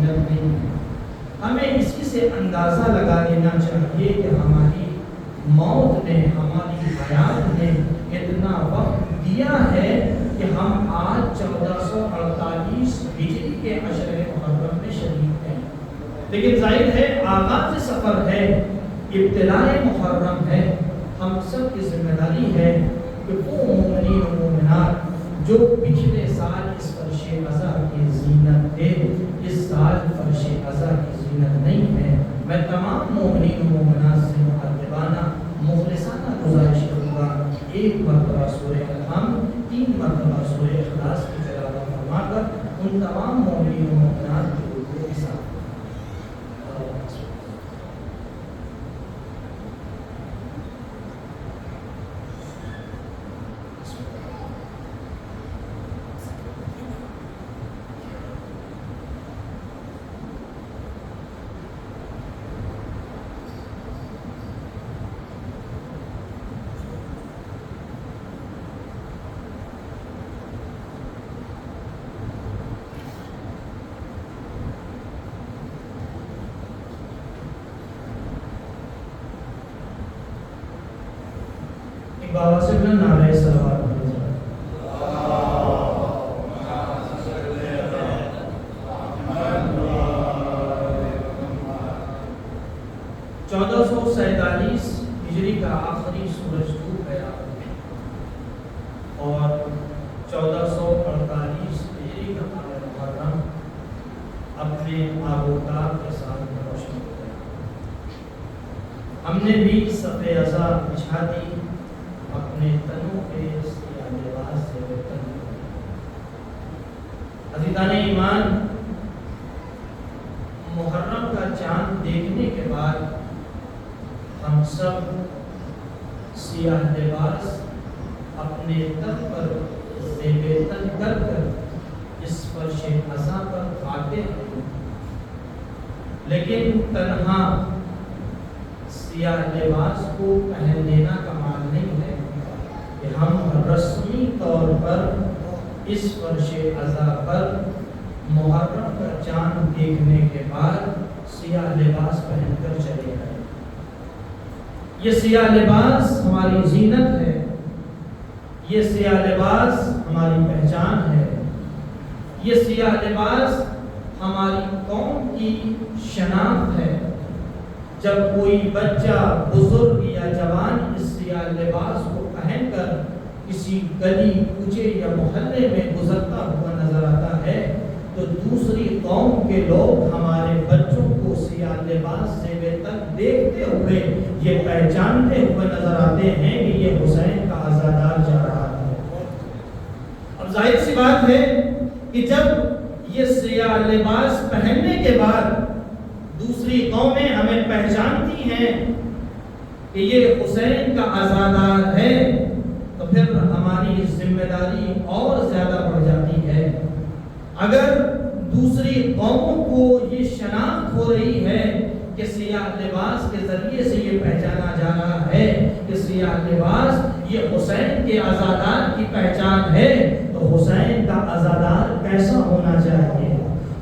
زینت نہیں ہے۔ ہمیں اسی سے اندازہ لگا لینا چاہیے کہ ہماری موت نے، ہماری حیات نے اتنا وقت دیا ہے کہ ہم آج 1448 ہجری کے عشر محرم میں شریک ہیں، لیکن ظاہر ہے آغاز سفر ہے، ابتداء محرم ہے۔ ہم سب کی ذمہ داری ہے کہ وہ مومنین و مومنات جو پچھلے سال اس فرش عزا کی زینت تھے، اس سال فرش عزا کی زینت نہیں ہے، میں تمام مومنین و مومنات سے مؤدبانہ مخلصانہ گزارش کروں گا، ایک مرتبہ سورہ الحمد، 3 مرتبہ سورہ اخلاص کی تلاوت فرما کر ان تمام مومنین و مومنات کے رکوع کے ساتھ بابا سے بنا نعرہ صلوات پڑھیں۔ 1447 ہجری کا آخری سورج ڈوب گیا اور 1448 ہجری کا ماہ محرم اپنے آبوتاب کے ساتھ روشن ہو گیا۔ ہم نے بھی صف عزا بچھا دی، اپنے تنوں پہ سیاہ لباس سے تن کر۔ عزیزان ایمان، محرم کا چاند دیکھنے کے بعد ہم سب سیاہ لباس اپنے تن پر زیب تن کر کر اس فرش عزا پر کھاتے ہیں، لیکن تنہا سیاہ لباس کو پہن لینا کمال نہیں ہے کہ ہم رسمی طور پر اس فرش عزا پر محرم کا چاند دیکھنے کے بعد سیاہ لباس پہن کر چلے گئے۔ یہ سیاہ لباس ہماری زینت ہے، یہ سیاہ لباس ہماری پہچان ہے، یہ سیاہ لباس ہماری قوم کی شناخت ہے۔ جب کوئی بچہ، بزرگ یا جوان اس سیاہ لباس کو پہن کر کسی گلی کوچے یا محلے میں گزرتا ہوا نظر آتا ہے تو دوسری قوم کے لوگ ہمارے بچوں کو سیاہ لباس سے بے تک دیکھتے ہوئے یہ پہچانتے ہوئے نظر آتے ہیں کہ یہ حسین کا عزادار جا رہا ہے۔ اب ظاہر سی بات ہے کہ جب یہ سیاہ لباس پہننے کے بعد دوسری قومیں ہمیں پہچانتی ہیں کہ یہ حسین کا عزادار ہے تو پھر ہماری ذمہ داری اور زیادہ بڑھ جاتی ہے۔ اگر دوسری قوموں کو یہ شناخت ہو رہی ہے کہ سیاہ لباس کے ذریعے سے یہ پہچانا جا رہا ہے کہ سیاہ لباس یہ حسین کے عزادار کی پہچان ہے، تو حسین کا عزادار کیسا ہونا چاہیے؟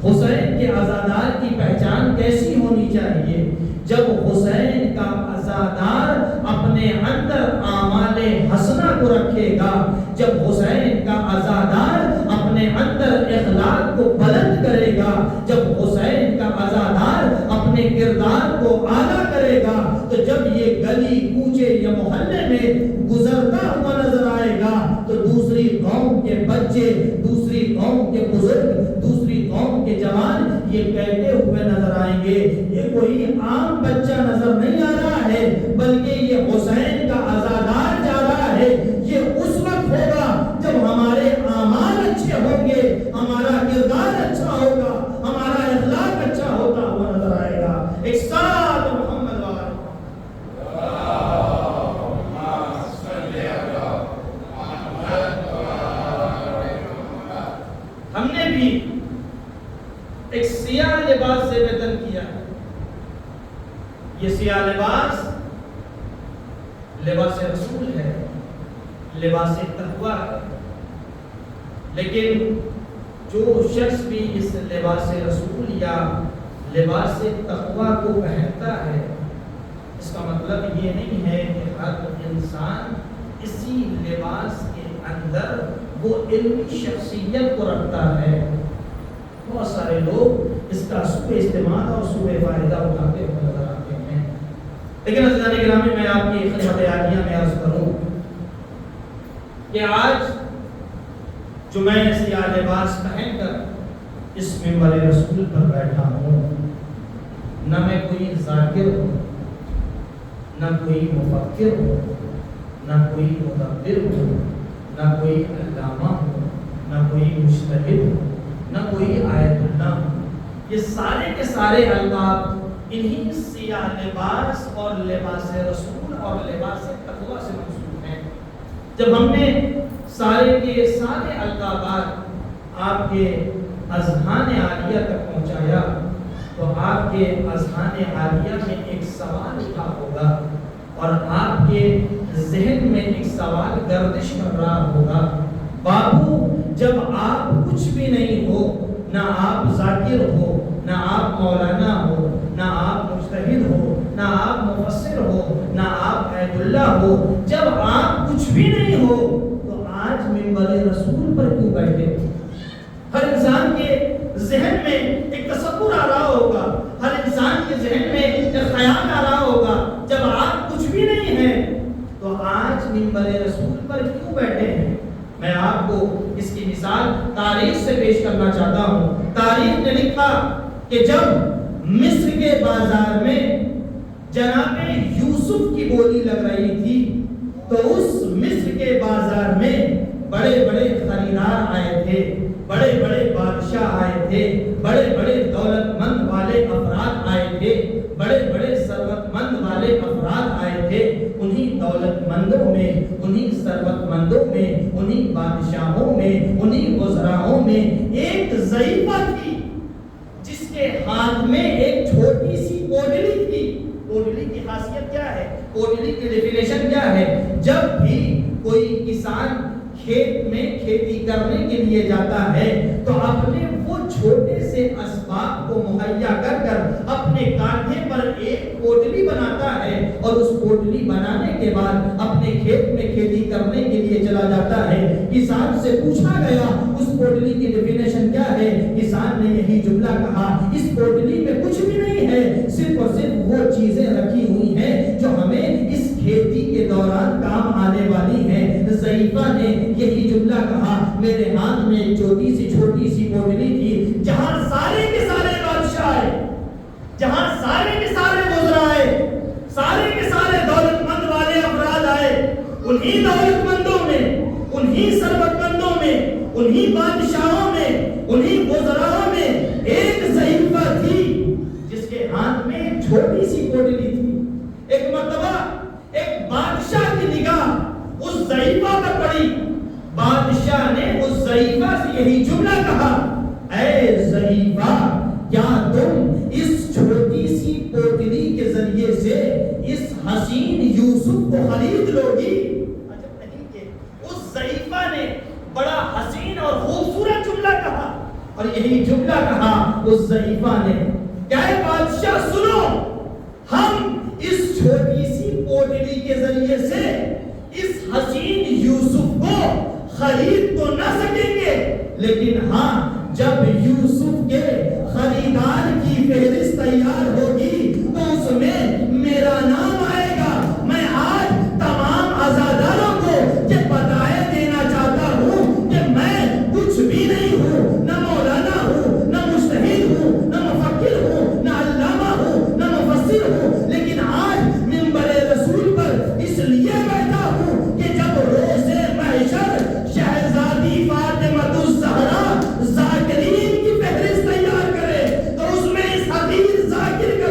حسین کے عزادار کی پہچان کیسی ہونی چاہیے؟ جب حسین کا عزادار اپنے اندر اعمال حسنہ کو رکھے گا، جب حسین کا عزادار اپنے اندر اخلاق کو بلند کرے گا، جب حسین کا عزادار اپنے کردار کو اعلیٰ کرے گا، تو جب یہ گلی کوچے یا محلے میں گزرتا ہوا نظر آئے گا تو دوسری قوم کے بچے، دوسری قوم کے بزرگ، دوسری قوم کے جوان یہ کہتے ہوئے نظر آئیں گے یہ کوئی عام بچہ نظر نہیں آ رہا ہے بلکہ یہ حسین کا عزادار جا رہا ہے۔ یہ اس وقت ہوگا جب ہمارے اعمال اچھے ہوں گے، ہمارا کردار اچھا ہوگا، ہمارا اخلاق اچھا ہوتا ہوا نظر آئے گا۔ ایک ساتھ محمد والے ہم نے بھی ایک سیاہ لباس سے بدل کیا۔ یہ سیاہ لباس لباس رسول ہے، لباس تقویٰ ہے، لیکن جو شخص بھی اس لباس رسول یا لباس تقویٰ کو پہنتا ہے، اس کا مطلب یہ نہیں ہے کہ ہر انسان اسی لباس کے اندر وہ علمی شخصیت کو رکھتا ہے۔ بہت سارے لوگ اس کا سوء استعمال اور سوء فائدہ اٹھاتے ہوئے نظر آتے ہیں، لیکن عزیزان گرامی میں آپ کی خدمت عالیہ میں عرض کروں کہ آج جو میں سیاہ لباس پہن کر اس منبر رسول پر بیٹھا ہوں، نہ میں کوئی ذاکر ہوں، نہ کوئی مفکر ہوں، نہ کوئی مدبر ہوں، نہ کوئی علامہ ہوں، نہ کوئی مجتہد ہوں، نہ کوئی آیت اللہ ہوں۔ یہ سارے کے سارے القاب انہی سیاہ لباس اور لباس رسول اور لباس تقویٰ سے منسوب ہیں۔ جب ہم نے سارے کے سارے القابات آپ کے اذہان عالیہ تک پہنچایا تو آپ کے اذہان عالیہ میں ایک سوال اٹھا ہوگا اور آپ کے ذہن میں ایک سوال گردش کر رہا ہوگا، بابو جب آپ کچھ بھی نہیں ہو، نہ آپ ذاکر ہو، نہ آپ مولانا ہو، نہ آپ مجتہد ہو، نہ آپ مفسر ہو، نہ آپ آیت اللہ ہو، جب آپ کچھ بھی نہیں ہو تو آج منبر رسول پر کیوں بیٹھے ہو؟ ہر انسان کے ذہن میں ایک تصور آ رہا ہوگا، ہر انسان کے ذہن میں ایک خیال آ رہا ہوگا، جب آپ کچھ بھی نہیں ہیں تو آج منبر رسول پر کیوں بیٹھے ہیں؟ میں آپ کو اس کی مثال تاریخ سے پیش کرنا چاہتا ہوں۔ تاریخ نے لکھا کہ جب مصر کے بازار میں جناب یوسف کی بولی لگ رہی تھی تو اس مصر کے بازار میں بڑے بڑے خریدار آئے تھے، بڑے بڑے بادشاہ آئے تھے، بڑے بڑے دولت مند والے افراد آئے تھے، بڑے بڑے ثروت مند والے افراد آئے تھے۔ انہی دولت مندوں میں، انہی ثروت مندوں میں، انہی بادشاہوں میں، انہی وزراؤں میں ایک ضعیفہ تھی جس کے ہاتھ میں ایک چھوٹی سی پوٹلی تھی۔ پوٹلی کی خاصیت کیا ہے؟ پوٹلی کی ڈیفینیشن کیا ہے؟ جب بھی کوئی کسان کھیت میں کھیتی کرنے کے لیے جاتا ہے تو اپنے وہ چھوٹے سے اسباب کو مہیا کر کر اپنے کاندھے پر ایک پوٹلی بناتا ہے اور اس پوٹلی بنانے کے بعد اپنے کھیت میں کھیتی کرنے کے لیے چلا جاتا ہے۔ کسان سے پوچھا گیا اس پوٹلی کی ڈیفینیشن کیا ہے؟ کسان نے یہی جملہ کہا، اس پوٹلی میں کچھ بھی نہیں ہے، صرف اور صرف وہ چیزیں رکھی ہوئی ہیں جو ہمیں اس کھیتی کے دوران کام آنے والی ہیں۔ ضعیفہ نے یہی جملہ کہا، میرے ہاتھ میں ایک چھوٹی سی پوٹلی تھی، جہاں سارے کے سارے بادشاہ آئے، جہاں سارے کے سارے وزراء آئے، سارے کے سارے دولت مند والے افراد آئے، انہی دولت مندوں میں، انہی ثروت مندوں میں، انہی بادشاہوں میں، انہی وزراء میں ایک ضعیفہ تھی جس کے ہاتھ میں ایک چھوٹی سی پوٹلی تھی۔ ایک مرتبہ ایک بادشاہ کی نگاہ اس ضعیفہ پر پڑی، بادشاہ نے اس ضعیفہ سے یہی جملہ کہا، اے ضعیفہ کیا تم اس چھوٹی سی پوٹلی کے ذریعے سے اس حسین یوسف کو خرید لو گی؟ عجب نہیں کہ اس ضعیفہ نے بڑا حسین اور خوبصورت جملہ کہا، اور یہی جملہ کہا اس ضعیفہ نے، کیا اے بادشاہ سنو، ہم اس چھوٹی سی پوٹلی کے ذریعے سے اس حسین یوسف کو خرید تو نہ سکیں گے، لیکن ہاں جب یوسف کے خریدار کی فہرست تیار ہوگی تو اس میں میرا نام آئے گا۔ میں آج تمام عزاداروں کو یہ بتائے دینا چاہتا ہوں کہ میں کچھ بھی نہیں ہوں، نہ مولانا ہوں، نہ مجتہد ہوں، نہ مفکر ہوں، نہ علامہ ہوں، نہ مفسر ہوں، لیکن آج منبر رسول پر اس لیے بیٹھا ہوں کہ جب روز محشر شہزادی فاطمہ الزہرا ذاکرین کی فہرست تیار کرے تو اس میں اس حقیر ذاکر کا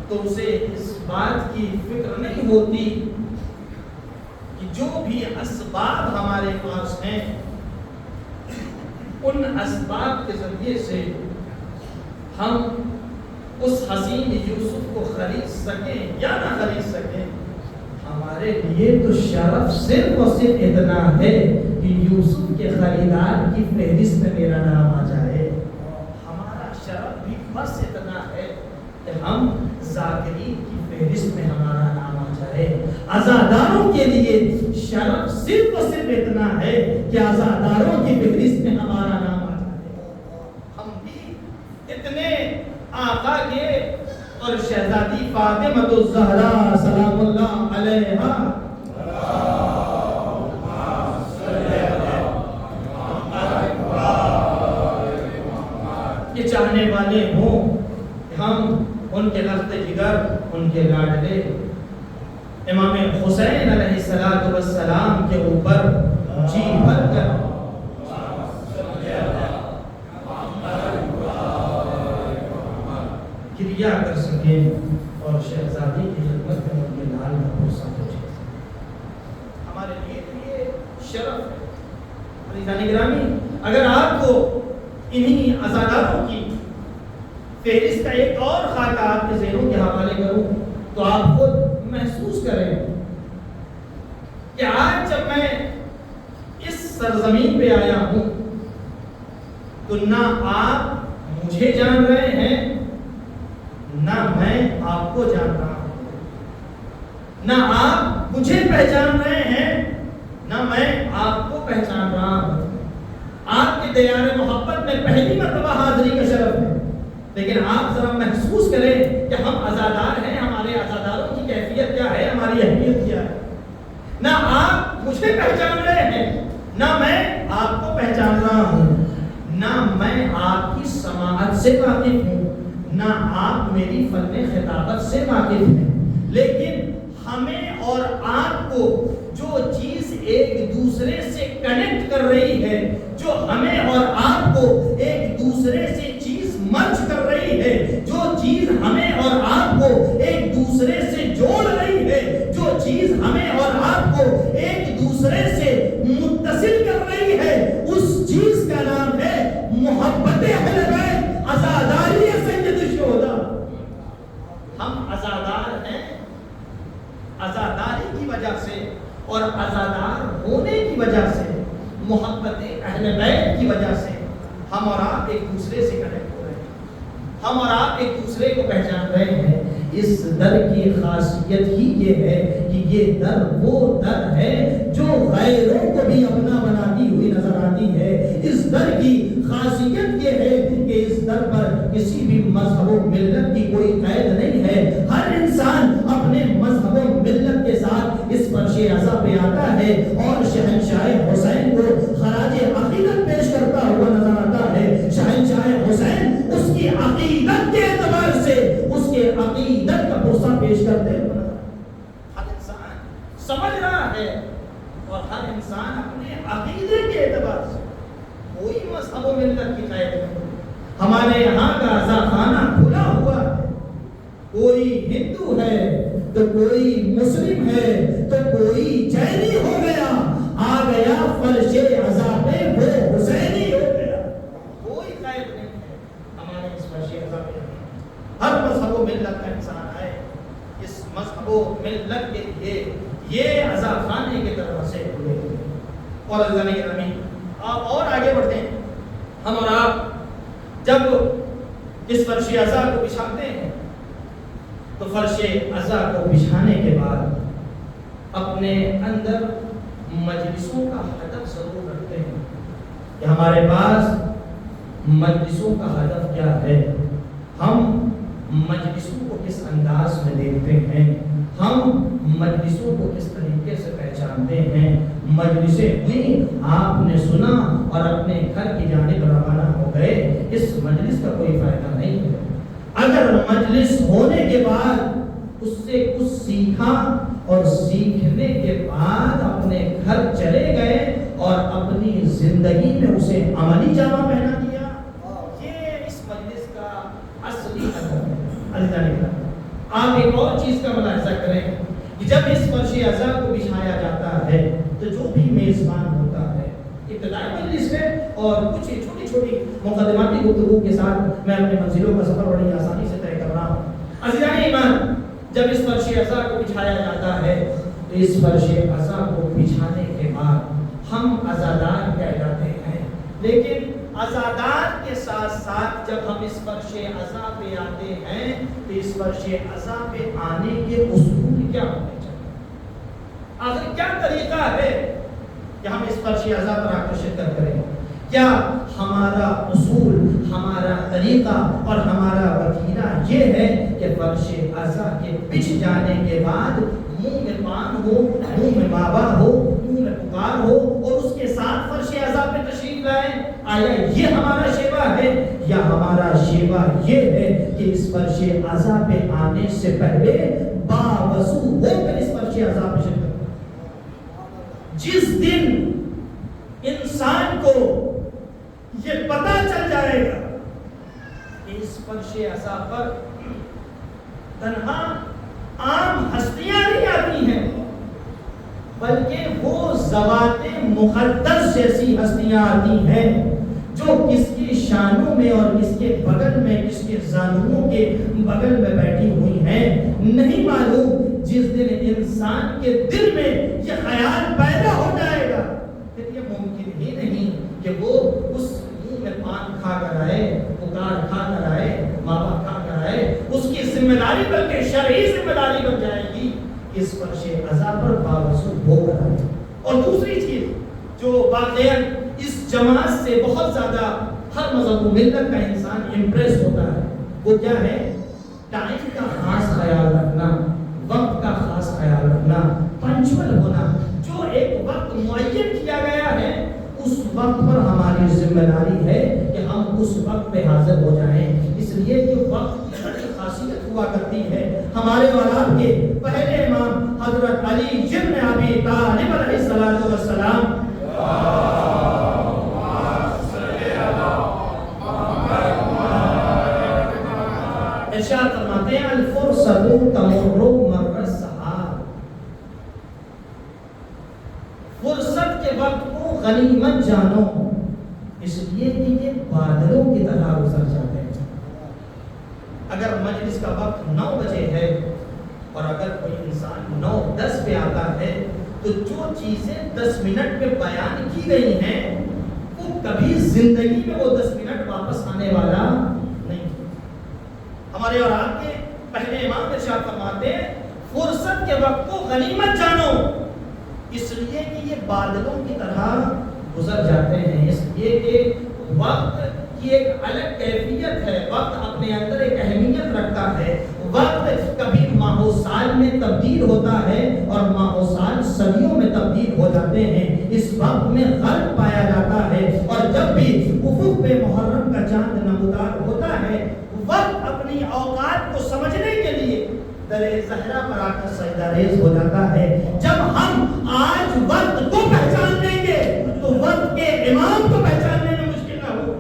تو اسے اس بات کی فکر نہیں ہوتی کہ جو بھی اسباب ہمارے پاس ہیں ان اسباب کے ذریعے سے ہم اس حسین یوسف کو خرید سکیں یا نہ خرید سکیں. ہمارے لیے تو شرف صرف اور صرف اتنا ہے کہ یوسف کے خریدار کی فہرست میں میرا نام آ جائے. ہمارا شرف بھی بس اتنا ہے کہ ہم ذاکرین کی فہرست میں ہمارا نام آ جائے. عزاداروں کے لیے شرف صرف اور صرف اتنا ہے کہ عزاداروں کی فہرست میں ہمارا نام آ جائے. ہم بھی اتنے آقا کے اور شہزادی فاطمہ الزہرا سلام اللہ علیہا یہ چاہنے والے ہوں کہ ہم ان کے لخت جگر، ان کے لاڈلے امام حسین علیہ السلام کے اوپر جی بھر کر کریا کر سکیں اور شہزادی کی خدمت میں ان کے لال کا بھروسہ پہنچے. ہمارے لیے تو یہ شرف ہے. عزیزان گرامی، اگر آپ کو انہی عزاداروں کی فہرست کا ایک اور خاکہ آپ کے ذہنوں کے حوالے کروں تو آپ خود محسوس کریں کہ آج جب میں اس سرزمین پہ آیا ہوں تو نہ آپ مجھے جان رہے ہیں نہ میں آپ کو جان رہا ہوں. نہ آپ مجھے پہچان رہے ہیں نہ میں آپ کو پہچان رہا ہوں. آپ کے دیار محبت میں پہلی مرتبہ حاضری کا شرف ہے، لیکن آپ ذرا محسوس کریں کہ ہم عزادار ہیں. ہمارے عزاداروں کی کیفیت کیا ہے، ہماری اہمیت کیا ہے. نہ آپ مجھے پہچان رہے ہیں نہ میں آپ کو پہچان رہا ہوں. نہ میں آپ کی سماعت سے واقف ہوں نہ آپ میری فن خطابت سے واقف ہیں. لیکن ہمیں اور آپ کو جو چیز ایک دوسرے سے کنیکٹ کر رہی ہے، جو ہمیں اور آپ کو ایک دوسرے سے چیز مرج کر رہی ہے، جو چیز ہمیں اور آپ کو ایک دوسرے سے جوڑ رہی ہے، جو چیز ہمیں اور آپ کو ایک دوسرے سے متصل کر رہی ہے، اس چیز کا نام ہے محبت اہل بیت، عزاداری سید الشہداء. ہم عزادار ہیں. عزاداری کی وجہ سے اور عزادار ہونے کی وجہ سے، محبت اہل بیت کی وجہ سے ہم اور آپ ایک دوسرے سے کنیکٹ ہو رہے ہیں. ہم اور آپ ایک دوسرے کو پہچان رہے ہیں. اس در کی خاصیت ہی یہ ہے کہ یہ در وہ در ہے جو غیروں کو بھی اپنا بناتی ہوئی نظر آتی ہے. اس در کی خاصیت یہ ہے کہ اس در پر کسی بھی مذہب و ملت کی کوئی قید نہیں ہے. ہر انسان اپنے مذہب و ملت کے ساتھ اس فرش عزا پہ آتا ہے اور شہنشاہ حسین کو خراج عقیدت پیش کرتا ہوا نظر آتا ہے. شہنشاہ حسین اس کی عقیدت کے اعتبار سے اس کے عقیدت کا پرسہ پیش کرتے ہوئے ہر انسان سمجھ رہا ہے اور ہر انسان اپنے عقیدے کے اعتبار سے کوئی مذہب و ملت کی قید نہیں. ہمارے یہاں کا عزا خانہ کھلا ہوا ہے. کوئی ہندو ہے تو کوئی مسلم ہے تو کوئی جینی ہو گیا، آ گیا فرش عزا پہ وہ حسینی ہو گیا. کوئی قید نہیں ہے ہمارے اس فرش عزا پہ. ہر مذہب و ملت کا انسان ہے. اس مذہب و ملت کے لیے یہ عزا خانے کے دروازے کھلے ہوئے. اور عزیزان گرامی، آپ اور آگے بڑھتے ہیں. ہم اور آپ جب اس فرش عزا کو بچھاتے ہیں تو فرش عزا کو بچھانے کے بعد اپنے اندر مجلسوں کا ہدف ضرور رکھتے ہیں کہ ہمارے پاس مجلسوں کا ہدف کیا ہے، ہم مجلسوں کو کس انداز میں دیکھتے ہیں، ہم مجلسوں کو کس طریقے سے پہچانتے ہیں. مجلسیں ہوئیں، آپ نے سنا اور اپنے گھر کی جانب روانہ ہو گئے. اس مجلس کا کوئی فائدہ نہیں ہے. اگر مجلس ہونے کے بعد اس سے کچھ سیکھا اور سیکھنے کے بعد اپنے گھر چلے گئے اور اپنی زندگی میں اسے عملی جامہ پہنا دیا، یہ اس مجلس کا اصلی ہدف ہے. آپ ایک اور چیز کا ملاحظہ کریں کہ جب اس فرش عزا کو بچھایا جاتا ہے تو جو بھی میزبان ہوتا ہے ابتدائی مجلس میں اور کچھ چھوٹی چھوٹی مقدماتی گفتگو کے ساتھ میں اپنی منزلوں کا سفر بڑی آسانی سے طے کر رہا ہوں. عزیزان ایمان، جب اس فرش عزا کو بچھایا جاتا ہے تو اس فرش عزا کو بچھانے کے بعد ہم عزادار کہہ جاتے ہیں. لیکن عزادار کے ساتھ ساتھ جب ہم اس فرش عزا پہ آتے ہیں تو اس فرش عزا پہ آنے کے اصول کیا ہونے چاہیے؟ آخر کیا طریقہ ہے کہ ہم اس فرش عزا پر آ کر شرکت کریں؟ کیا ہمارا اصول، ہمارا طریقہ اور ہمارا وتیرہ یہ ہے کہ فرش عزا کے بچھ جانے کے بعد منہ میں پان ہو، منہ میں مابا ہو، منہ میں پکار ہو اور اس کے ساتھ فرش عزا پہ تشریف لائیں؟ آیا یہ ہمارا شیوا ہے یا ہمارا شیوا یہ ہے کہ اس فرش عزا پہ آنے سے پہلے باوضو ہو کر اس فرش عزا پہ شرکت کریں؟ جس دن انسان کو یہ پتہ چل جائے گا کہ اس فرش عزا پر تنہا عام ہستیاں نہیں آتی ہیں بلکہ وہ ذوات مقدس جیسی ہستیاں آتی ہیں جو کس کے شانوں میں اور کس کے بغل میں، کس کے زانوؤں کے بغل میں بیٹھی ہوئی ہیں. نہیں معلوم جس دن انسان کے دل میں یہ خیال پیدا ہو جائے گا پھر یہ ممکن ہی نہیں کہ وہ اس منہ میں پان کھا کر آئے، پکار کھا کر آئے، ماوا کھا کر آئے. اس کی ذمہ داری بلکہ شرعی ذمہ داری بن جائے گی اس فرش عزا پر باوضو ہو کر آئے. اور دوسری چیز جو واقعاً اس جماعت سے بہت زیادہ ہر مذہب و ملت کا انسان امپریس ہوتا ہے وہ کیا ہے؟ ٹائم کا خاص خیال رکھنا، وقت کا خاص خیال رکھنا، پنچول ہونا. جو ایک وقت معین کیا گیا ہے اس وقت پر ہماری ذمہ داری ہے کہ ہم اس وقت پہ حاضر ہو جائیں. اس لیے کہ وقت کی بڑی خاصیت ہوا کرتی ہے. ہمارے اولاد کے پہلے امام حضرت علی ابن ابی طالب علیہ السلام ارشاد فرماتے ہیں الفرصۃ تمر مر السحاب. فرصت کے وقت کو غنیمت جانو اس لیے کہ یہ بادلوں کی طرح گزر جاتے ہیں. اگر مجلس کا وقت 9 بجے ہے اور اگر کوئی انسان 9:10 پہ آتا ہے تو جو چیزیں 10 منٹ میں بیان کی گئی ہیں وہ کبھی زندگی میں وہ 10 منٹ واپس آنے والا نہیں. ہمارے اور آپ کے پہلے امام ارشاد فرماتے ہیں فرصت کے وقت کو غنیمت جانو اس لیے کہ یہ بادلوں کی طرح گزر جاتے ہیں. اس لیے کہ وقت کی ایک الگ کیفیت ہے، وقت اپنے اندر ایک اہمیت رکھتا ہے. وقت کبھی ماہ و سال میں تبدیل ہوتا ہے اور ماہ و سال صدیوں میں تبدیل ہو جاتے ہیں. اس وقت میں غرب پایا جاتا ہے اور جب بھی افق پہ محرم کا چاند نمودار ہوتا ہے وقت اپنی اوقات کو سمجھنے کے لیے درِ زہرا پر آ کر سجدہ ریز ہو جاتا ہے. جب ہم آج وقت کو پہچان لیں گے تو وقت کے امام کو پہچاننے میں مشکل نہ ہو،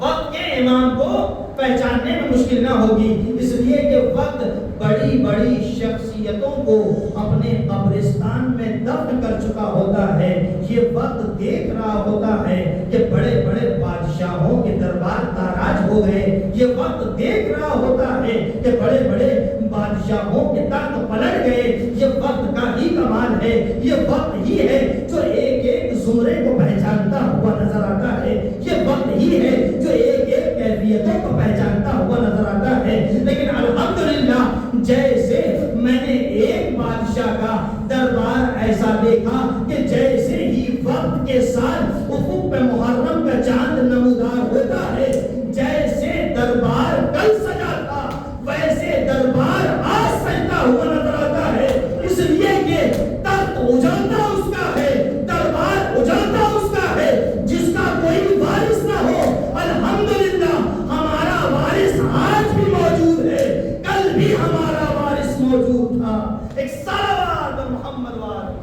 وقت کے امام کو پہچاننے میں مشکل نہ ہوگی. اس لیے کہ وقت بڑی بڑی شخصیتوں کو اپنے قبرستان میں دفن کر چکا ہوتا ہے. یہ وقت دیکھ رہا ہوتا ہے کہ بڑے بڑے بادشاہوں کے دربار تاراج ہو گئے. یہ وقت دیکھ رہا ہوتا ہے کہ بڑے بڑے بادشاہوں کے تخت پلٹ گئے. یہ وقت کا ہی کمال ہے. یہ وقت ہی ہے جو ایک ایک زمرے کو پہچانتا ہوا نظر آتا ہے. یہ وقت ہی ہے جو ایک ایک کیفیتوں کو پہچانتا ہوا نظر آتا ہے. لیکن الحمدللہ جیسے میں نے ایک بادشاہ کا دربار ایسا دیکھا کہ جیسے ہی وقت کے ساتھ افق پہ محرم کا چاند نمودار ہوتا ہے جیسے دربار کل سجا تھا ویسے دربار آج سجتا ہوا نظر آتا ہے. اس لیے کہ تخت اجالا اس کا ہے، دربار اجالا اس کا ہے. جس کا کوئی وارث نہ ہو الحمدللہ ہمارا وارث آج بھی موجود ہے، کل بھی ہمارا وارث موجود تھا. ایک صلوات محمد وال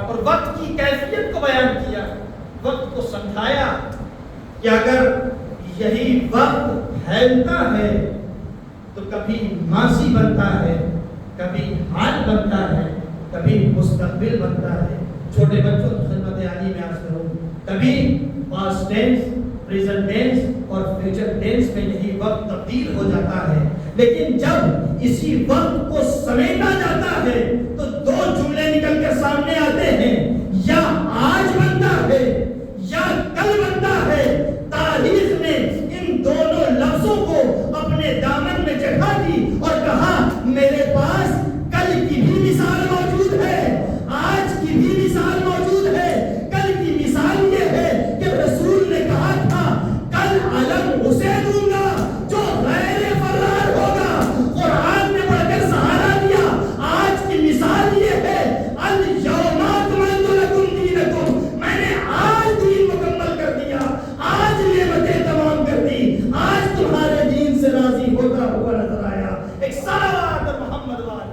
اور وقت کی کیفیت کو بیان کیا. وقت کو سمجھایا کہ اگر یہی وقت پھیلتا ہے تو کبھی ماضی بنتا ہے، کبھی حال بنتا ہے، کبھی مستقبل بنتا ہے۔ چھوٹے بچوں کی خدمت عالی میں عرض کروں، کبھی پاسٹ ٹینس، پریزنٹ ٹینس اور فیوچر ٹینس میں یہی وقت تبدیل ہو جاتا ہے، لیکن جب اسی وقت کو سمیٹا جاتا ہے تو دو جملے نکل کر سامنے آتے ہیں، یا آج بنتا ہے یا کل بنتا ہے۔ تاریخ نے ان دونوں لفظوں کو اپنے دامن میں چڑھا دی اور کہا میرے پاس کل کی بھی مثال موجود ہے، آج کی بھی مثال موجود ہے۔ کل کی مثال یہ ہے کہ رسول نے کہا تھا کل علم اسے دوں گا جو غیر فرار ہوگا، قرآن نے پڑھ کر سہارا دیا۔ آج کی مثال یہ ہے الیوم اکملت لکم دینکم، میں نے آج دین مکمل کر دیا، آج نعمتیں تمام کر دی، آج تمہارے دین سے راضی ہوتا ہوا نظر آیا۔ ایک صلوات محمد والے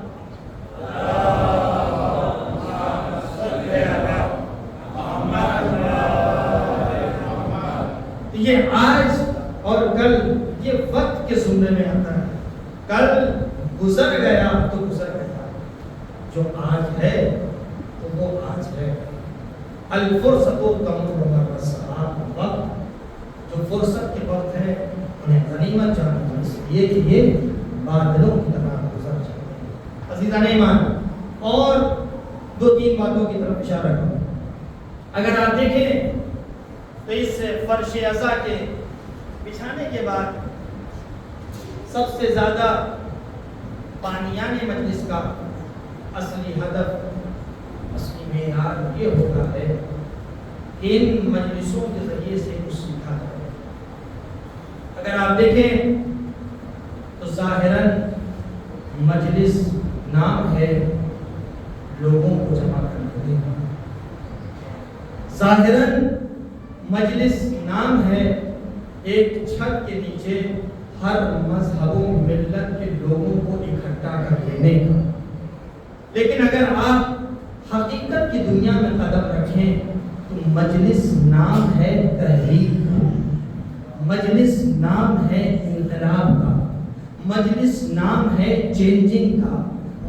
یہ آج اور کل یہ وقت کے زمرے میں آتا ہے۔ کل گزر گیا تو گزر گیا، جو آج ہے تو وہ آج ہے۔ الفرصت تمر مر السحاب، وقت جو فرصت کے وقت ہے انہیں غنیمت جاننا، اس لیے کہ یہ بادلوں کی طرح گزر جاتے ہیں۔ عزیزان ایمان، اور دو تین باتوں کی طرف اشارہ کروں۔ اگر آپ دیکھیں تو اس فرش عزا کے بچھانے کے بعد سب سے زیادہ بانیان مجلس کا اصلی ہدف، اصلی معیار یہ ہوتا ہے کہ ان مجلسوں کے ذریعے سے کچھ سیکھا جائے۔ اگر آپ دیکھیں تو ظاہراً مجلس نام ہے لوگوں کو جمع کرنے کا، ظاہراً مجلس نام ہے ایک چھت کے نیچے ہر مذہب و ملت کے لوگوں کو اکٹھا کر لینے کا، لیکن اگر آپ حقیقت کی دنیا میں قدم رکھیں تو مجلس نام ہے تحریک کا، مجلس نام ہے انقلاب کا، مجلس نام ہے چینجنگ کا،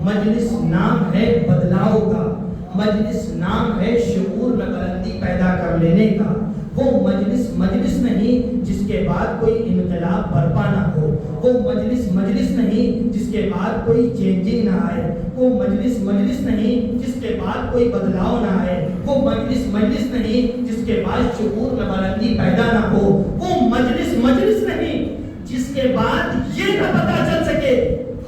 مجلس نام ہے بدلاؤ کا، مجلس نام ہے شعور میں بلندی پیدا کر لینے کا۔ وہ مجلس نہیں جس کے بعد کوئی انقلاب برپا نہ ہو، وہ مجلس نہیں جس کے بعد کوئی چینجنگ نہ آئے، وہ مجلس نہیں جس کے بعد کوئی بدلاؤ نہ آئے، وہ مجلس نہیں جس کے بعد شعور میں بلندی پیدا نہ ہو، وہ مجلس نہیں جس کے بعد یہ نہ پتا چل سکے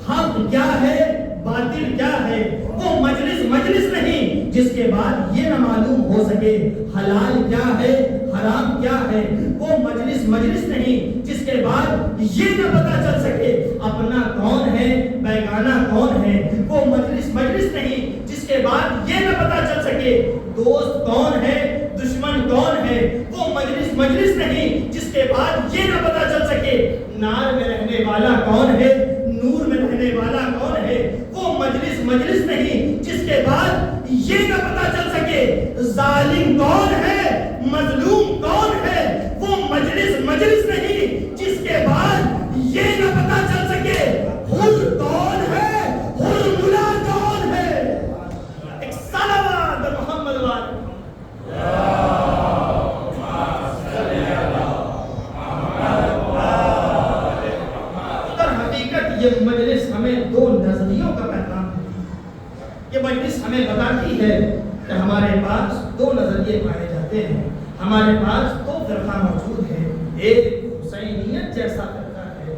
حق کیا ہے باطل کیا ہے، وہ مجلس نہیں جس کے بعد یہ نہ معلوم ہو سکے حلال کیا ہے حرام کیا ہے، وہ مجلس نہیں جس کے بعد یہ نہ پتا چل سکے اپنا کون ہے بیگانہ کون ہے، وہ مجلس نہیں جس کے بعد یہ نہ پتا چل سکے دوست کون ہے دشمن کون ہے، وہ مجلس نہیں جس کے بعد یہ نہ پتا چل سکے نار میں رہنے والا کون ہے نور میں رہنے والا کون ہے، وہ مجلس نہیں جس کے بعد یہ نہ پتا چل سکے ظالم کون ہے مظلوم کون ہے، وہ مجلس نہیں جس کے بعد یہ نہ پتا چل سکے حر کون ہے حر ملا کون ہے۔ ایک صلوات محمد والے یہ مجلس ہمیں دو نظریوں کا پیغام دیتی ہے۔ یہ مجلس ہمیں بتاتی ہے کہ ہمارے پاس دو نظریے پائے جاتے ہیں، ہمارے پاس دو فرقہ موجود ہے، ایک حسینیت جیسا فرقہ ہے،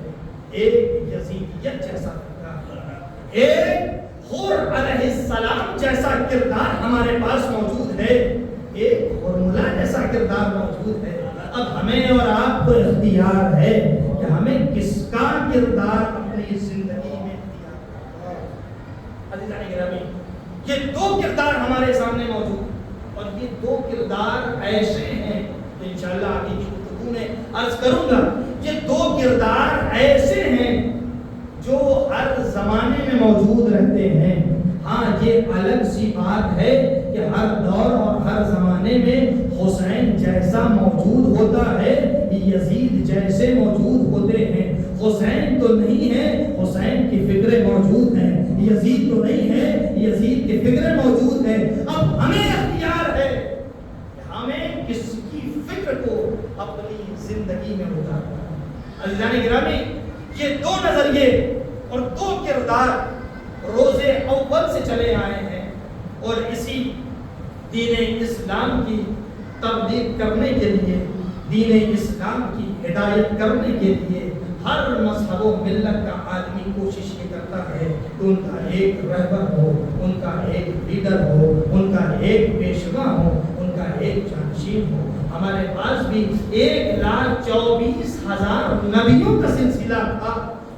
ایک یزیدیت جیسا فرقہ ہے، ایک حر علیہ السلام جیسا کردار ہمارے پاس موجود ہے، ایک حرملہ جیسا کردار موجود ہے۔ اب ہمیں اور آپ کو اختیار ہے کہ ہمیں کس کا کردار اپنی زندگی میں اختیار ہے۔ عزیزان گرامی، یہ دو کردار ہمارے سامنے موجود، اور یہ دو کردار ایسے ہیں کہ انشاءاللہ آگے کی گفتگو میں عرض کروں گا، یہ دو کردار ایسے ہیں جو ہر زمانے میں موجود رہتے ہیں۔ ہاں یہ الگ سی بات ہے کہ ہر دور اور ہر زمانے زمانے میں حسین جیسا موجود ہوتا ہے یزید جیسے موجود ہوتے ہیں. حسین تو نہیں ہے, حسین کی فکریں موجود ہیں. یزید تو نہیں ہے, یزید کی فکریں موجود ہیں. اب ہمیں اختیار ہے کہ ہمیں کس کی فکر کو اپنی زندگی میں اتارنا. عزیزان گرامی, یہ دو نظریے اور دو کردار روزے اول سے چلے آئے ہیں اور اسی دین اسلام کی تبلیغ کرنے کے لیے, دین اسلام کی ہدایت کرنے کے لیے ہر مذہب و ملت کا آدمی کوشش یہ کرتا ہے کہ ان کا ایک رہبر ہو, ان کا ایک لیڈر ہو, ان کا ایک پیشوا ہو, ان کا ایک جانشین ہو. ہمارے پاس بھی 1,24,000 نبیوں کا سلسلہ تھا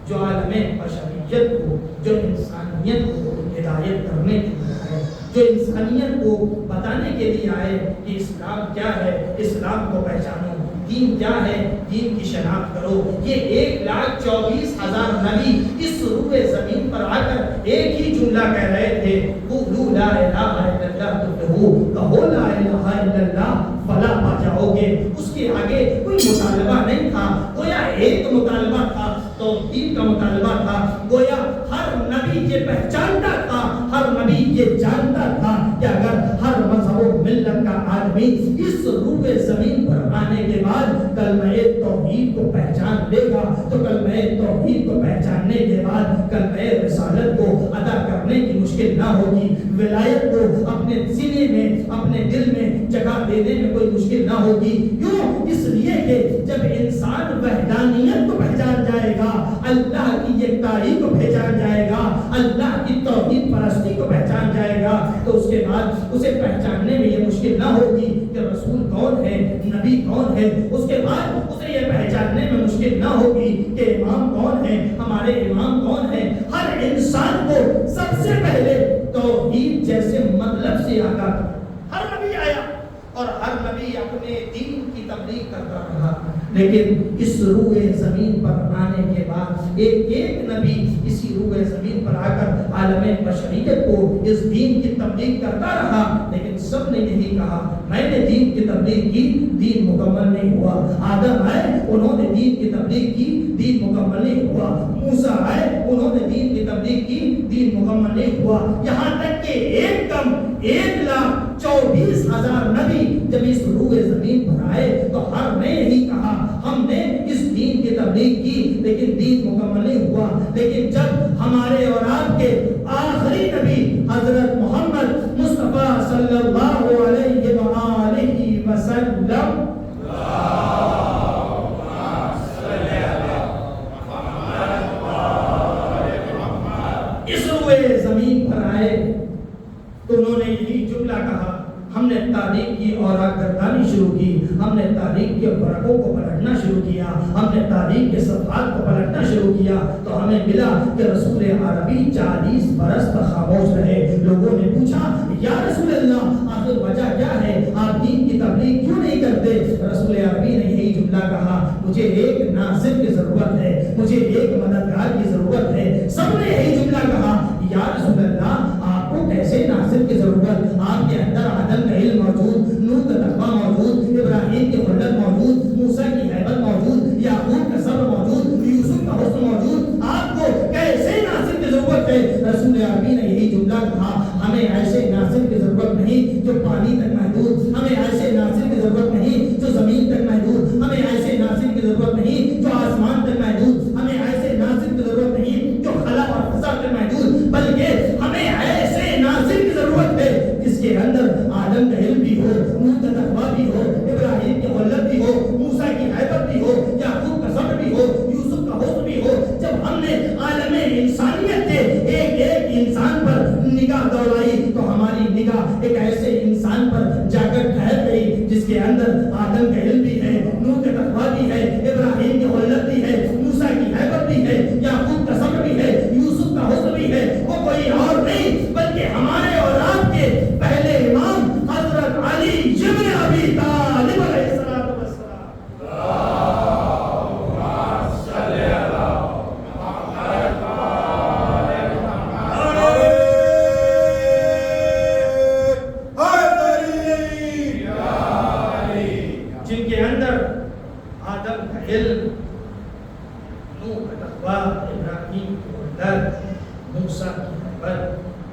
جو عالم بشریت کو, جو انسانیت کو ہدایت کرنے کے لیے آئے, جو انسانیت کو بتانے کے لیے آئے کہ اسلام کیا ہے, اسلام کو پہچانو, دین کیا ہے, دین کی شناخت کرو. یہ 1,24,000 نبی اس روئے زمین پر آ کر ایک ہی جملہ کہہ رہے تھے, قولوا لا الہ الا اللہ تفلحوا, کہو لا الہ الا اللہ فلاح پا جاؤ گے. اس کے آگے کوئی مطالبہ نہیں تھا, گویا ایک مطالبہ تھا, توحید کا مطالبہ تھا. گویا ہر نبی یہ پہچانتا تھا, ہر نبی یہ جانتا تھا کہ اگر ہر مذہب و ملت کا آدمی اس روئے زمین پر آنے کے بعد کلمہ توحید کو پہچان لے گا تو کلمہ توحید کو پہچاننے کے بعد کلمہ رسالت کو ادا کرنے کی مشکل نہ ہوگی, ولایت کو اپنے سینے میں, اپنے دل میں جگہ دینے میں کوئی مشکل نہ ہوگی. کیوں؟ اس لیے کہ جب انسان وحدانیت کو پہچان جائے گا, اللہ کی یکتائی کو پہچان جائے گا, اللہ کی توحید پرستی کو پہچان جائے گا, تو اس کے بعد اسے پہچاننے میں یہ مشکل نہ ہوگی کہ رسول کون ہے, نبی کون ہے. اس کے بعد اسے یہ پہچاننے میں مشکل نہ ہوگی کہ امام کون ہے, ہمارے امام کون ہے. ہر انسان کو سب سے پہلے توحید جیسے مطلب سے آگاہ کیا. ہر نبی آیا اور ہر نبی اپنے دین کی تبلیغ کرتا رہا, لیکن اس روئے زمین پر آنے کے بعد ایک ایک نبی اسی روئے زمین پر آ کر عالم بشریت کو اس دین کی تبلیغ کرتا رہا, لیکن سب نے یہی کہا میں نے دین کی تبلیغ کی, دین مکمل نہیں ہوا. آدم آئے, انہوں نے دین کی تبلیغ کی, دین مکمل نہیں ہوا. موسیٰ آئے, انہوں نے دین کی تبلیغ کی, دین مکمل نہیں ہوا. یہاں تک کہ ایک کم 1,24,000 نبی جب اس روئے زمین پر آئے تو ہر نے یہی کہا ہم نے اس دین کی تبلیغ کی, لیکن دین مکمل نہیں ہوا. لیکن جب ہمارے اور آپ کے آخری نبی حضرت محمد مصطفیٰ صلی اللہ علیہ وآلہ وسلم اس روئے زمین پر آئے تو انہوں نے یہی جملہ کہا, ہم نے تاریخ کی اوراق گردانی شروع کی, ہم نے تاریخ کے برقوں کو پلٹنا شروع کیا, ہم نے تاریخ کے صفحات کو پلٹنا شروع کیا, تو ہمیں ملا کہ رسول عربی 40 برس تک خاموش رہے. لوگوں نے پوچھا یا رسول اللہ آخر وجہ کیا ہے, آپ دین کی تبلیغ کیوں نہیں کرتے؟ رسول عربی نے یہی جملہ کہا, مجھے ایک ناصر کی ضرورت ہے, مجھے ایک مددگار کی ضرورت ہے. سب نے یہی جملہ کہا یا رسول اللہ آپ کو کیسے ناصر کی ضرورت, آپ کے اندر آدم کا علم موجود, نوح کا تقویٰ موجود, ابراہیم کی خلت موجود, موسیٰ کی ہیبت موجود, یعقوب کا صبر موجود, یوسف کا حسن موجود, آپ کو کیسے ناصر کی ضرورت ہے؟ رسول عربی نے یہی جملہ کہا, ہمیں ایسے ناصر کی ضرورت نہیں جو پانی تک محدود, ہمیں ایسے ناصر کی ضرورت نہیں جو زمین تک محدود, ہمیں ایسے ناصر کی ضرورت نہیں جو آسمان تک محدود, ہمیں ایسے ناصر کی ضرورت نہیں جو خلا اور فضا تک محدود, بلکہ ہمیں ایسے ناصر کی ضرورت ہے جس کے اندر آدم کا علم بھی ہو, نوح کا تقویٰ بھی ہو, ابراہیم کی خلت بھی ہو, موسیٰ کی ہیبت بھی ہو, یعقوب کا صبر بھی ہو, یوسف کا حسن بھی ہو. جب ہم نے عالم انسانیت کے ایک ایک انسان پر نگاہ دوڑائی تو ہماری نگاہ ایک ایسے انسان پر جا کر ٹھہر گئی جس کے اندر آدم کا علم بھی ہے, نوح کا تقویٰ بھی ہے, ابراہیم کی خلت بھی ہے, موسیٰ کی ہیبت بھی ہے, یعقوب کا صبر بھی ہے, یوسف کا حسن بھی ہے. وہ کوئی اور نہیں بلکہ ہمارے اور آپ کے پہلے امام حضرت علی ابن ابی طالب علیہ الصلوۃ والسلام. یا جن کے اندر آدم کا علم، نوح کا تقویٰ، ابراہیم کے اندر موسیٰ کی محبت،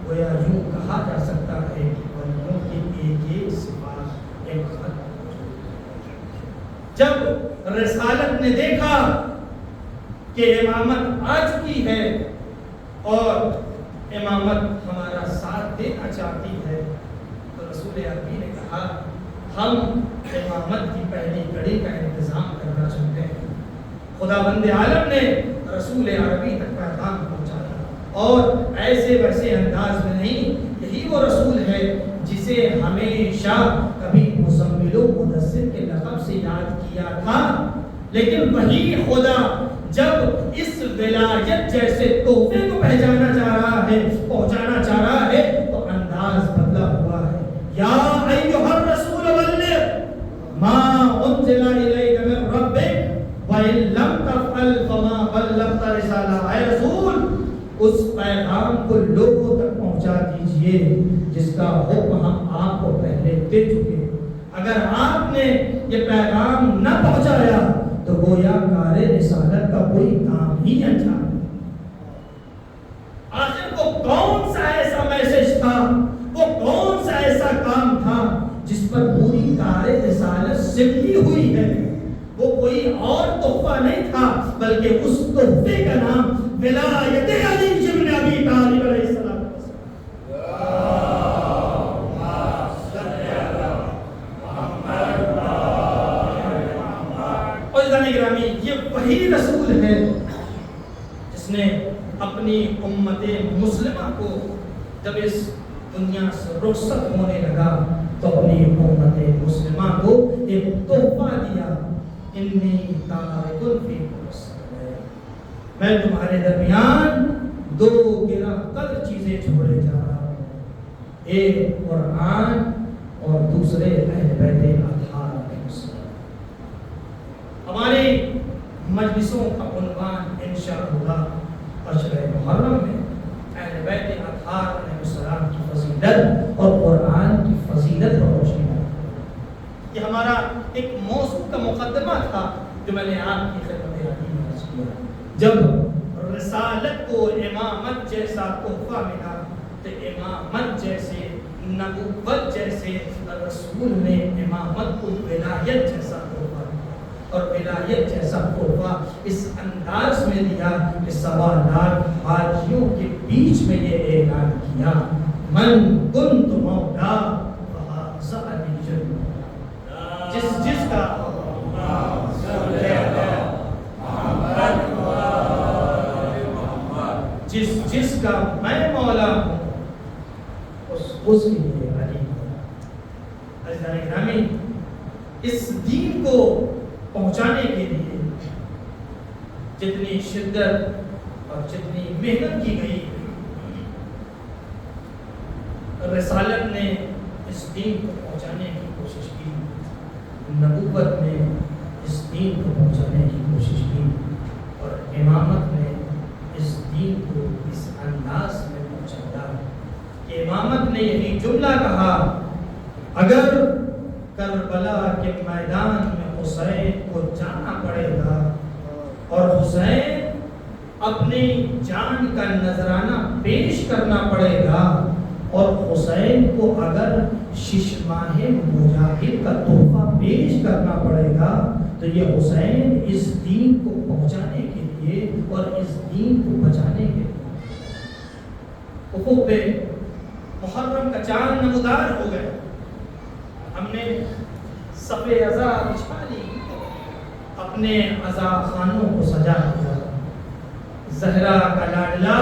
گویا یوں کہا جا سکتا ہے کہ ولیوں کی ایک ایک صفات ایک خط۔ جب رسالت نے دیکھا کہ امامت آ چکی ہے اور امامت ہمارا ساتھ دینا چاہتی ہے، تو رسول عربی نے کہا ہم امامت کی پہلی کڑی کا انتظام کرنا چاہتے ہیں۔ خداوند عالم نے رسول عربی تک پیغام پہنچایا، اور ایسے ویسے انداز میں نہیں، یہی وہ رسول ہے جسے ہمیشہ کبھی مزمل و مدثر کے لقب سے یاد کیا تھا، لیکن وہی خدا جب اس ولایت جیسے تحفے کو پہچانا چاہ رہا ہے، پہنچانا چاہ رہا ہے، تو انداز بدلا ہوا ہے۔ یا ایھا الرسول بلغ ما انزل الیک من ربک وان لم تفعل فما بلغت رسالہ۔ اے رسول، اس پیغام کو لوگوں تک پہنچا دیجئے جس کا حکم ہم آپ کو پہلے دے چکے۔ اگر آپ نے یہ پیغام نہ پہنچایا تو گویا کار رسالت کا کوئی کام ہی انجام نہیں۔ آخر وہ کون سا ایسا میسج تھا، وہ کون سا ایسا کام تھا جس پر پوری کار رسالت سمٹی ہوئی ہے؟ وہ کوئی اور تحفہ نہیں تھا، بلکہ اس تحفے کا نام ولایت علی بن ابی طالب علیہ السلام۔ یہ وہی رسول ہے جس نے اپنی امت مسلمہ کو جب اس دنیا سے رخصت ہونے لگا تو اپنی امت مسلمہ کو ایک تحفہ دیا، انی تارک فیکم الصلاۃ، میں تمہارے درمیان دو گرہ قدر چیزیں چھوڑے جا رہا ہوں، ایک قرآن اور دوسرے اہل بیت اطہار۔ ہماری مجلسوں کا عنوان انشاءاللہ عشر محرم میں اہل بیت اطہار علیہ السلام کی فضیلت اور قرآن کی فضیلت پر روشنی ڈالنا۔ یہ ہمارا ایک موضوع کا مقدمہ تھا جو میں نے آپ کی خدمت عالی میں عرض کیا۔ جب رسالت کو امامت جیسا تحفہ ملا تو امامت جیسے، نبوت جیسے، رسول نے امامت کو ولایت جیسا تحفہ اور ولایت جیسا تحفہ اس انداز میں دیا کہ 1.25 حاجیوں کے بیچ میں یہ اعلان کیا، من کنت مولا فہذا علی، جس کا جس کا میں مولا ہوں اس کے لیے علی مولا۔ عزیزان گرامی، اس دین کو پہنچانے کے لیے جتنی شدت اور جتنی محنت کی گئی، رسالت نے اس دین کو پہنچانے کی کوشش کی، نبوت نے اس دین کو پہنچانے کی کوشش کی، اور امامت نے اس دین کو اس انداز میں پہنچایا کہ امامت نے یہی جملہ کہا، اگر کربلا کے میدان میں حسین کو جانا پڑے گا اور حسین اپنی جان کا نذرانہ پیش کرنا پڑے گا، اور حسین کو اگر ششماہ مجاہد کا تحفہ پیش کرنا پڑے گا، تو یہ حسین اس دین کو پہنچانے کے لیے اور اس دین کو بچانے کے لیے۔ افق پہ محرم کا چاند نمودار ہو گیا، ہم نے صف عزا بچھا لی، اپنے عزا خانوں کو سجا دیا، زہرا کا لاڈلا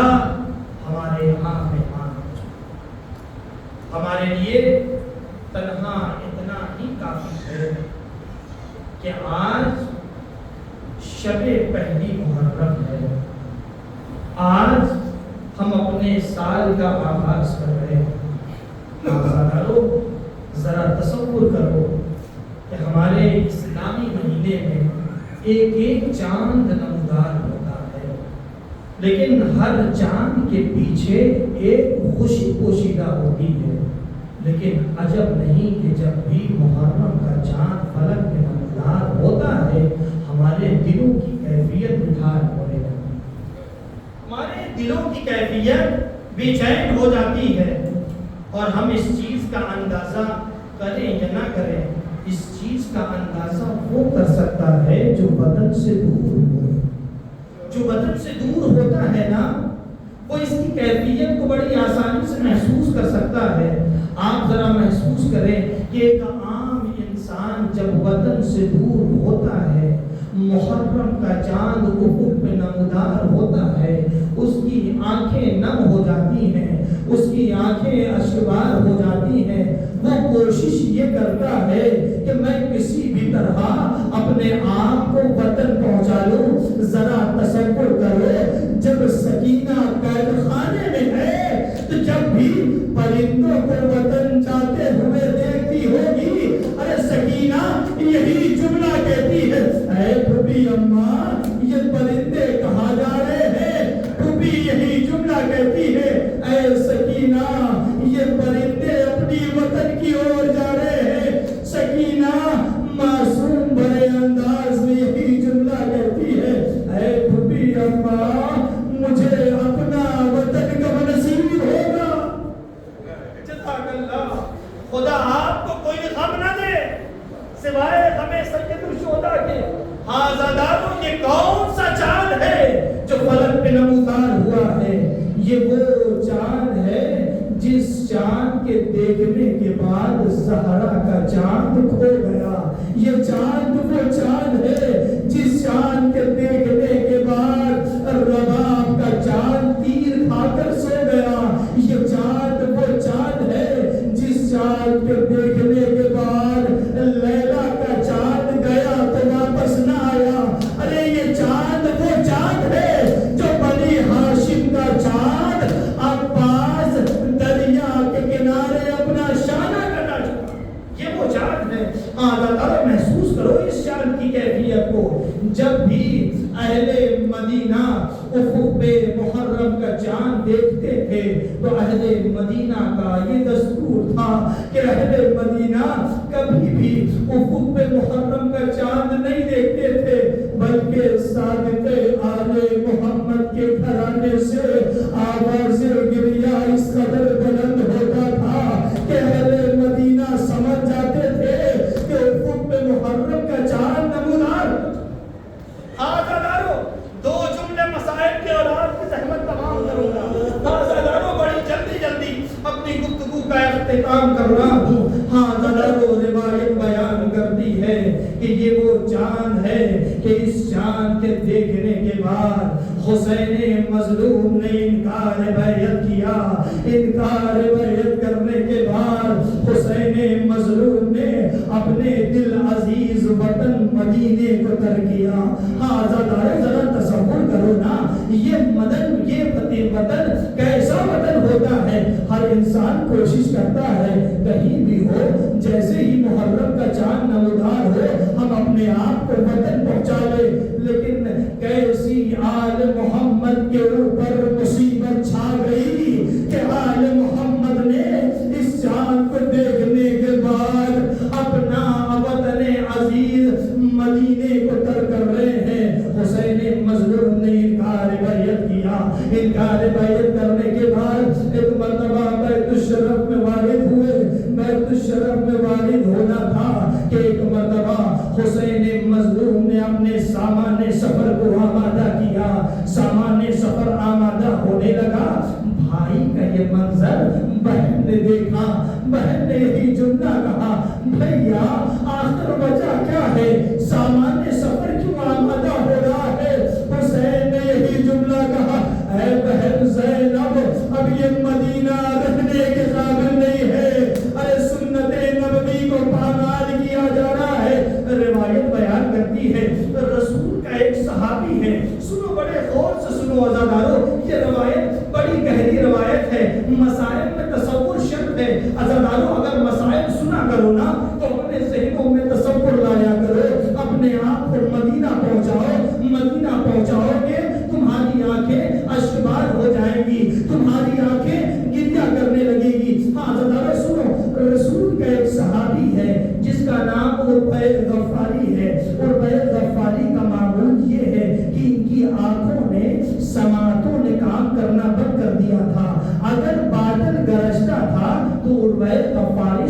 ہمارے یہاں مہمان ہو چکا۔ ہمارے لیے تنہا اتنا ہی کافی ہے کہ آج شب پہلی محرم ہے، آج ہم اپنے سال کا آغاز کر رہے ہیں۔ ذرا تصور کرو کہ ہمارے اسلامی مہینے میں ایک ایک چاند نمودار ہوتا ہے، لیکن ہر چاند کے پیچھے ایک خوشی پوشیدہ ہوتی ہے، لیکن عجب نہیں کہ جب بھی محرم کا چاند فلک میں نمودار دلوں کی کیفیت بے چین ہو جاتی ہے، اور ہم اس چیز کا اندازہ کریں یا نہ کریں، اس چیز کا اندازہ وہ کر سکتا ہے جو بدن سے دور ہو۔ جو بدن سے دور ہوتا ہے نا، وہ اس کی کیفیت کو بڑی آسانی سے محسوس کر سکتا ہے۔ آپ ذرا محسوس کریں کہ ایک عام انسان جب بدن سے دور ہوتا ہے، محرم کا چاند افق پہ نمودار ہوتا ہے، اس کی آنکھیں نم ہو جاتی ہیں، اس کی آنکھیں اشکبار ہو جاتی ہیں، وہ کوشش یہ کرتا ہے کہ میں کسی بھی طرح اپنے آپ کو وطن پہنچا لوں۔ ذرا تصور کرو، جب سکینہ قید خانے میں ہے تو جب بھی پرندوں کو وطن جاتے ہوئے دیکھتی ہوگی، ارے سکینہ یہی جملہ کہتی ہے، اے پھوپھی اماں یہ پرندے کہاں جا رہے ہیں؟ پھوپھی یہی جملہ کہتی ہے، اے سکینہ یہ پرندے اپنی وطن کی اور جا رہے ہیں۔ سکینہ معصوم بڑے انداز میں یہی جملہ کہتی ہے، اے پھوپھی اماں مجھے اپنا وطن کب نصیب ہوگا؟ جزاک اللہ، خدا آپ کو کوئی غم نہ دے سوائے غم سید الشہداء کے۔ آزاداروں یہ کون سا چاند ہے جو فلک پہ نمودار ہوا ہے؟ یہ وہ چاند ہے جس چاند کے دیکھنے کے بعد زہرا کا چاند کھو گیا۔ یہ چاند وہ چاند ہے جس چاند کے دیکھنے کے بعد رباب کا چاند تیر کھا کر سو گیا۔ یہ چاند وہ چاند ہے جس چاند کے دیکھنے کے بعد لیلا کا چاند گیا تو واپس نہ آیا۔ ارے یہ چاند وہ چاند ہے جو بنی ہاشم کا چاند عباس دریا کے کنارے اپنا شانہ کرنا چاہتا۔ یہ وہ چاند ہے۔ اللہ تعالیٰ محسوس کرو اس چاند کی کیفیت کو۔ جب بھی اہل مدینہ افق پہ محرم کا چاند دیکھتے تھے تو اہل مدینہ کا یہ دستور تھا کہ اہل مدینہ کبھی بھی افق پہ محرم کا چاند نہیں دیکھتے تھے، بلکہ صادق آل محمد کے گھرانے سے آواز گریہ اس قدر بلند ہوتا تھا کہ اہل مدینہ سمجھ جاتے تھے کہ افق پہ محرم کا چاند نمودار۔ آزاداروں دو جملے مسائل کے اور آپ کی زحمت تمام کروں گا۔ آزاداروں بڑی جلدی جلدی اپنی گفتگو کا اختتام کر رہا ہوں۔ آزاداروں روایت بیان کرتی ہے کہ یہ وہ چاند ہے کہ اس چاند کے دیکھنے کے بعد حسین مظلوم نے انکار بیعت کیا۔ انکار بیعت کرنے کے بعد حسین مظلوم نے اپنے دل عزیز وطن مدینے کو ترک کیا۔ آزاداروں ذرا تصور کرو نا، یہ مدن یہ وطن کیسا وطن ہوتا ہے؟ ہر انسان کوشش کرتا ہے کہیں بھی ہو، جیسے ہی محرم کا چاند نمودار ہو ہم اپنے آپ کو وطن پہنچا لے، لیکن کیسی آل محمد کے اوپر مصیبت چھا گئی کہ آل محمد نے اس چاند کو دیکھنے کے بعد اپنا وطن عزیز مدینے کو ترک کر رہے ہیں۔ حسین مظلوم نے انکار بیعت کیا۔ انکار بیعت کرنے کے بعد ایک مرتبہ بیت الشرف میں وارد ہوئے۔ بیت الشرف میں وارد ہونا تھا کہ ایک مرتبہ حسین مظلوم نے اپنے سامان سفر کو آمادہ کیا۔ سامان سفر آمادہ ہونے لگا، بھائی کا یہ منظر بہن نے دیکھا۔ بہن نے یہی جملہ کہا، بھیا آخر وجہ کیا ہے؟ سامان سفر کیوں آمادہ ہو رہا ہے؟ حسین نے یہی جملہ کہا، اے بہن زینب اب یہ مدینہ رہنے کے قابل نہیں ہے، ارے سنت نبوی کو پامال کیا جا رہا ہے۔ روایت بیان کرتی ہے رسول کا ایک صحابی ہے، سنو بڑے غور سے سنو عزادارو، یہ روایت بڑی گہری روایت ہے، مسائل میں تصور شرط ہے۔ عزادارو اگر مسائل سنا کرو نا تو اپنے ذہنوں میں تصور لایا کرو، اپنے آپ کو مدینہ پہنچاؤ۔ مدینہ پہنچاؤ گے تمہاری آنکھیں اشکبار ہو جائیں گی، تمہاری آنکھیں گریہ کرنے لگے گی۔ ہاں عزادارو سنو، رسول کا ایک صحابی ہے جس کا نام عربید غفاری ہے۔ عربید غفاری کا معمول یہ ہے کہ ان کی آنکھوں نے سماعتوں نے کام کرنا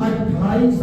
28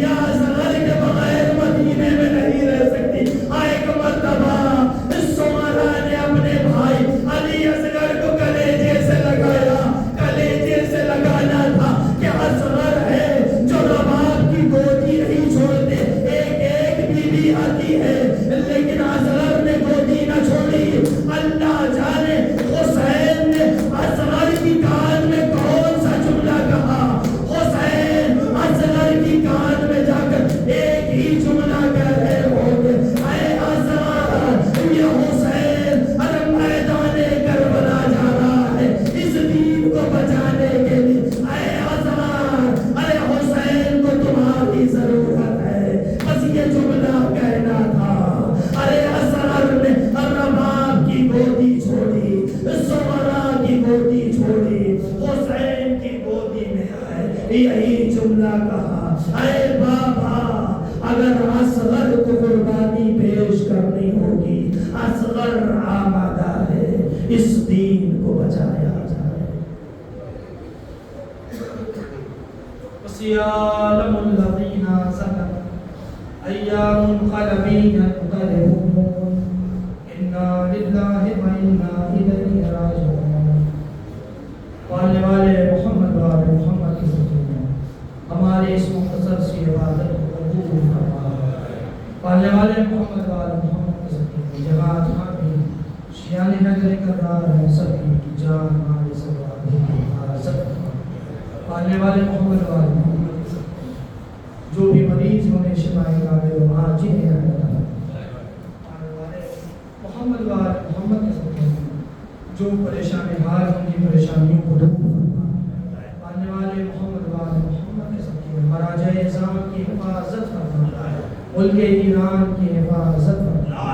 یا اصغر کے بغیر مدینے میں نہیں رہ سکتی. ایک مرتبہ اس سمرا نے اپنے بھائی علی اصغر کو کلیجے سے لگایا. کلیجے سے لگانا تھا کہ اصغر ہے جو رباب کی گودی نہیں چھوڑتے. ایک بیوی آتی ہے لیکن اصغر نے گودی نہ چھوڑی. اللہ جانے حسین نے اصغر کی کان میں کون سا جملہ کہا. حسین اصغر کی کان میں جا کر ایک ہی جملہ کہہ رہے ہوگے, اے اصغر یہ حسین ارے میدان کربلا جا رہا ہے اس دین کو بچانے کے لیے. اے اصغر ارے حسین کو تمہاری ضرورت ہے. بس یہ جملہ کہنا تھا. ارے اصغر نے رباب کی گودی چھوڑی, سمرا کی گودی چھوڑی, حسین کی گودی میں آئے, یہی جملہ کہا. اے بابا اگر اصغر کو قربانی پیش کرنی ہوگی, اصغر آمادہ ہے, اس دین کو بچایا جائے. وَسِيَعْلَمُ الَّذِينَ ظَلَمُوا أَيَّ مُنْقَلَبٍ يَنْقَلِبُونَ إِنَّا لِلَّهِ وَإِنَّا إِلَيْهِ رَاجِعُونَ. پالنے والے محمد والے محمد کی سکینہ ہماری اس مختصر سی عبادت کو قبول فرما. پالنے والے محمد والے محمد کی سکینہ جہاں جہاں بھی شیان حیدر کرار ہے سب کی جان مال سب کی حفاظت فرما. پالنے والے محمد والے محمد کی سکینہ جو بھی مریض ہونے شفائی قابل و عاجل ہیں محمد والے محمد کے سکینہ جو پریشان حال ان کی پریشانیوں کو دور فرما. پالنے والے محمد والے محمد کے سکینہ مراجع نظام کی حفاظت فرما, ملک ایران کی حفاظت فرما.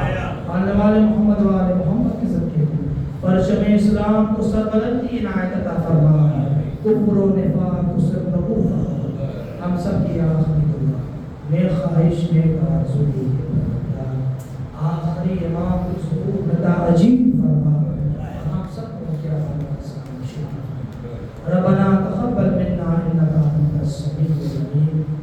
پالنے والے محمد والے محمد کے سکینہ پرچم اسلام کو سربلندی عنایت عطا فرما, کفر و نفاق کو سرنگو فرما. ہم سب کی آخری دعا نیک خواہش نیک آرزو ہے, آخری امام ظہور نتا عجیب فرما. ہم سب کو کیا فرما ربنا تقبل منا انك انت السميع العليم